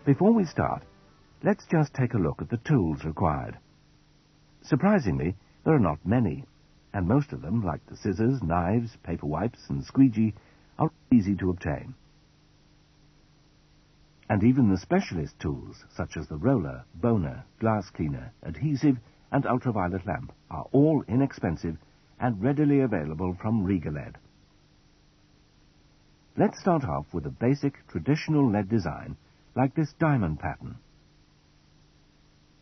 Before we start, let's just take a look at the tools required. Surprisingly, there are not many, and most of them, like the scissors, knives, paper wipes and squeegee, are easy to obtain. And even the specialist tools, such as the roller, boner, glass cleaner, adhesive and ultraviolet lamp, are all inexpensive and readily available from Riga LED. Let's start off with a basic traditional LED design like this diamond pattern.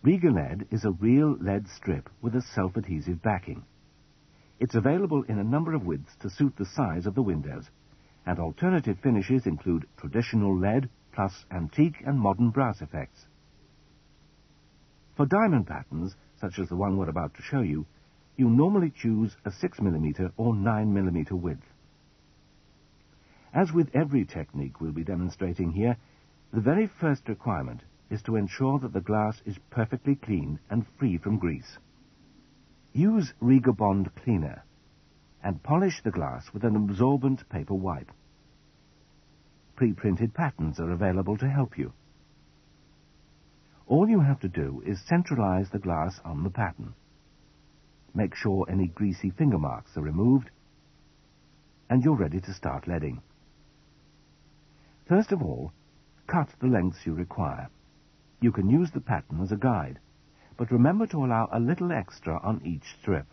Riga LED is a real LED strip with a self-adhesive backing. It's available in a number of widths to suit the size of the windows, and alternative finishes include traditional LED plus antique and modern brass effects. For diamond patterns, such as the one we're about to show you, you normally choose a 6mm or 9mm width. As with every technique we'll be demonstrating here, the very first requirement is to ensure that the glass is perfectly clean and free from grease. Use Riga Bond Cleaner and polish the glass with an absorbent paper wipe. Pre-printed patterns are available to help you. All you have to do is centralize the glass on the pattern. Make sure any greasy finger marks are removed, and you're ready to start leading. First of all, cut the lengths you require. You can use the pattern as a guide, but remember to allow a little extra on each strip.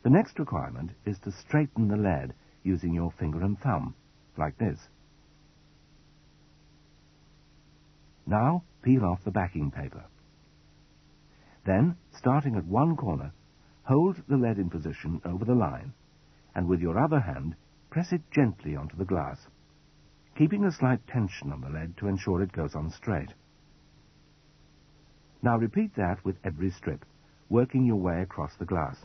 The next requirement is to straighten the lead using your finger and thumb, like this. Now, peel off the backing paper. Then, starting at one corner, hold the lead in position over the line, and with your other hand, press it gently onto the glass, keeping a slight tension on the lead to ensure it goes on straight. Now repeat that with every strip, working your way across the glass.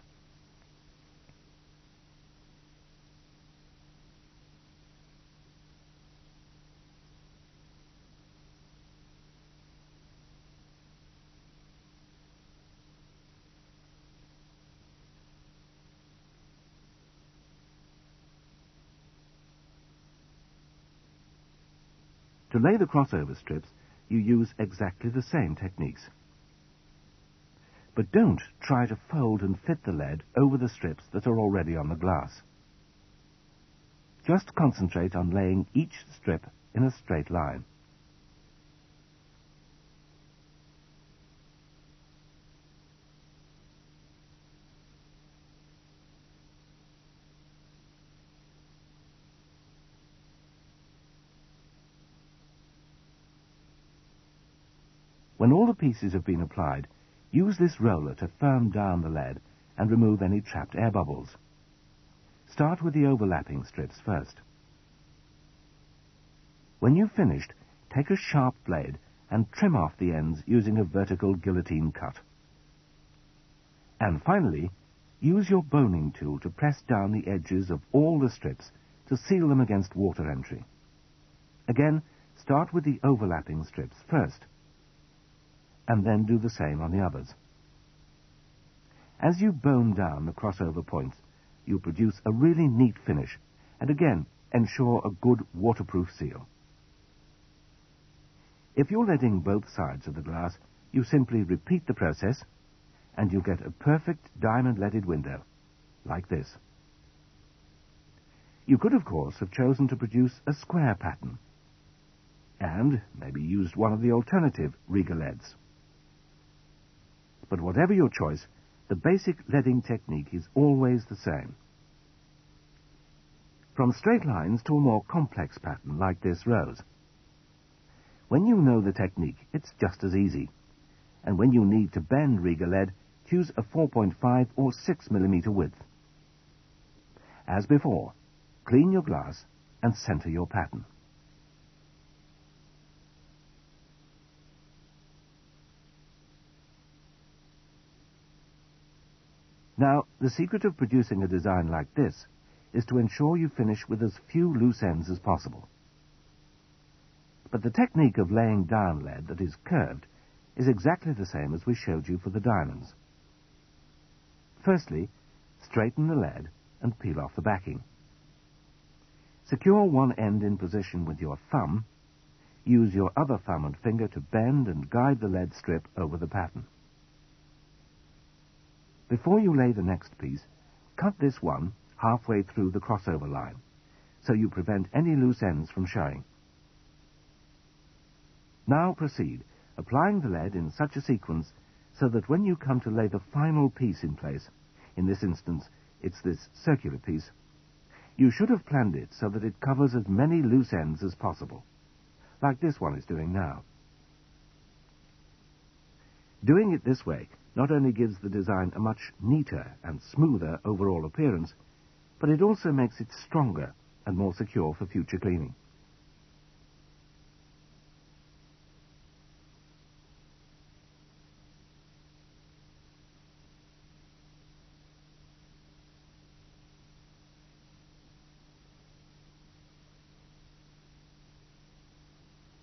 To lay the crossover strips, you use exactly the same techniques. But don't try to fold and fit the lead over the strips that are already on the glass. Just concentrate on laying each strip in a straight line. When all the pieces have been applied, use this roller to firm down the lead and remove any trapped air bubbles. Start with the overlapping strips first. When you've finished, take a sharp blade and trim off the ends using a vertical guillotine cut. And finally, use your boning tool to press down the edges of all the strips to seal them against water entry. Again, start with the overlapping strips first, and then do the same on the others. As you bone down the crossover points, you'll produce a really neat finish, and again, ensure a good waterproof seal. If you're leading both sides of the glass, you simply repeat the process, and you'll get a perfect diamond-leaded window, like this. You could, of course, have chosen to produce a square pattern, and maybe used one of the alternative Riga LEDs. But whatever your choice, the basic leading technique is always the same. From straight lines to a more complex pattern like this rose. When you know the technique, it's just as easy. And when you need to bend Riga LED, choose a 4.5 or 6mm width. As before, clean your glass and center your pattern. Now, the secret of producing a design like this is to ensure you finish with as few loose ends as possible. But the technique of laying down lead that is curved is exactly the same as we showed you for the diamonds. Firstly, straighten the lead and peel off the backing. Secure one end in position with your thumb, use your other thumb and finger to bend and guide the lead strip over the pattern. Before you lay the next piece, cut this one halfway through the crossover line, so you prevent any loose ends from showing. Now proceed, applying the lead in such a sequence so that when you come to lay the final piece in place, in this instance it's this circular piece, you should have planned it so that it covers as many loose ends as possible, like this one is doing now. Doing it this way not only gives the design a much neater and smoother overall appearance, but it also makes it stronger and more secure for future cleaning.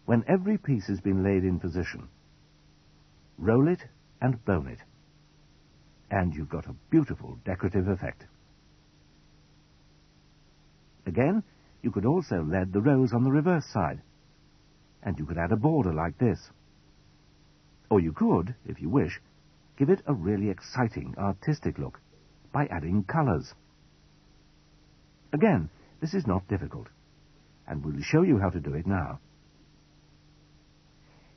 When every piece has been laid in position, roll it and bone it, and you've got a beautiful decorative effect. Again, you could also lead the rows on the reverse side, and you could add a border like this. Or you could, if you wish, give it a really exciting, artistic look by adding colours. Again, this is not difficult, and we'll show you how to do it now.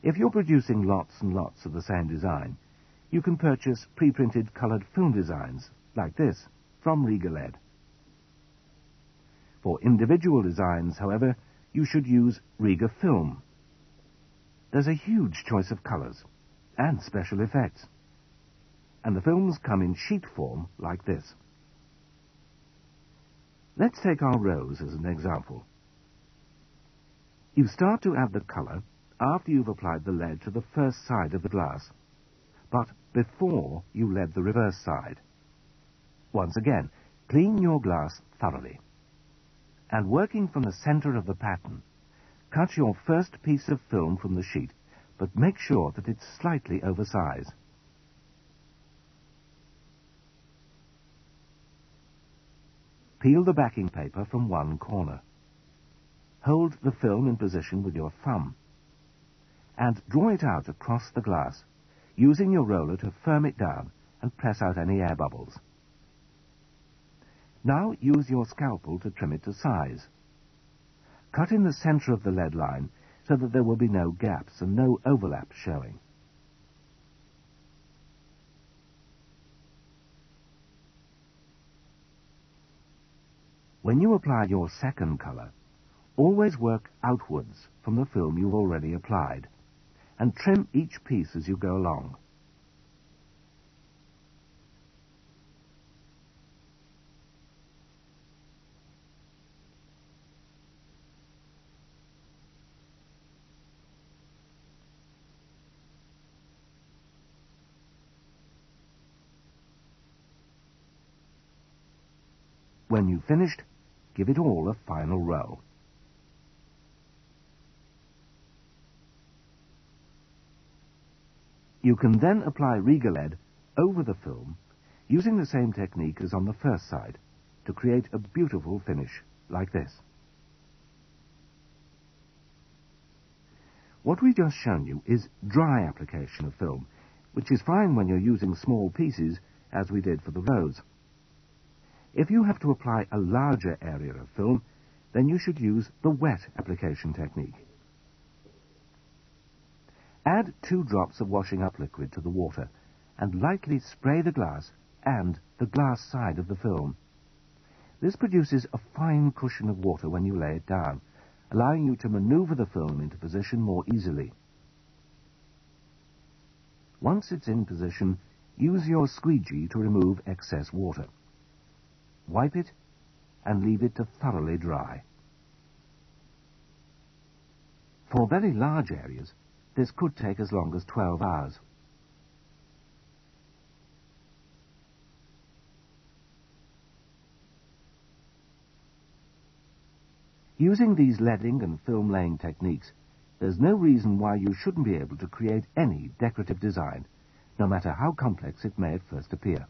If you're producing lots and lots of the same design, you can purchase pre-printed coloured film designs, like this, from Riga Lead. For individual designs, however, you should use Riga Film. There's a huge choice of colours and special effects, and the films come in sheet form like this. Let's take our rose as an example. You start to add the colour after you've applied the lead to the first side of the glass, but before you lead the reverse side. Once again, clean your glass thoroughly, and working from the centre of the pattern, cut your first piece of film from the sheet, but make sure that it's slightly oversized. Peel the backing paper from one corner. Hold the film in position with your thumb, and draw it out across the glass, using your roller to firm it down and press out any air bubbles. Now use your scalpel to trim it to size. Cut in the centre of the lead line so that there will be no gaps and no overlap showing. When you apply your second colour, always work outwards from the film you've already applied, and trim each piece as you go along. When you've finished, give it all a final roll. You can then apply Riga Lead over the film, using the same technique as on the first side, to create a beautiful finish like this. What we've just shown you is dry application of film, which is fine when you're using small pieces, as we did for the rose. If you have to apply a larger area of film, then you should use the wet application technique. Add 2 drops of washing up liquid to the water and lightly spray the glass and the glass side of the film. This produces a fine cushion of water when you lay it down, allowing you to maneuver the film into position more easily. Once it's in position, use your squeegee to remove excess water. Wipe it and leave it to thoroughly dry. For very large areas, this could take as long as 12 hours. Using these leading and film laying techniques, there's no reason why you shouldn't be able to create any decorative design, no matter how complex it may at first appear.